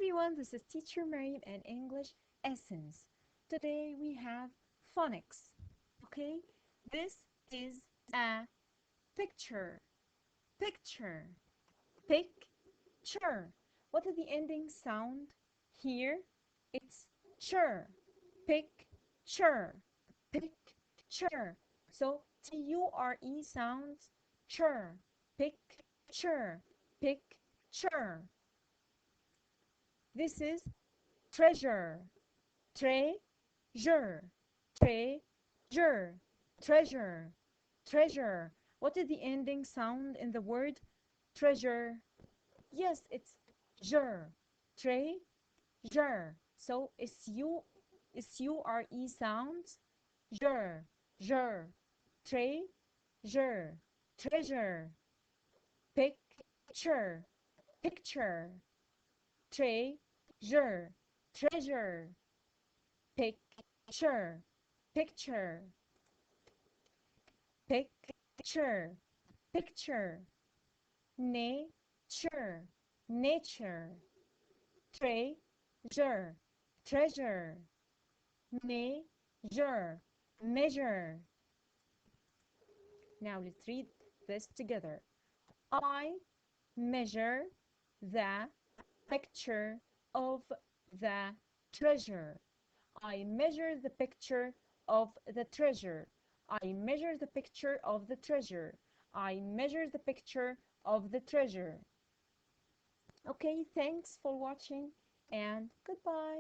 everyone, this is Teacher Mariam and English Essence. Today we have phonics. Okay, this is a picture. Picture. Picture. What is the ending sound here? It's ture. Picture. Picture. So T-U-R-E sounds ture. Picture. Picture. This is treasure, treasure, treasure, treasure, treasure. What is the ending sound in the word treasure? Yes, it's jur, treasure. So S-U-R-E sounds jur, jur, treasure, treasure, picture, picture, treasure, treasure, picture, picture, picture, picture, nature, nature, treasure, treasure, measure, measure. Now let's read this together. I measure the picture of the treasure. I measure the picture of the treasure. I measure the picture of the treasure. I measure the picture of the treasure. Okay, thanks for watching and goodbye.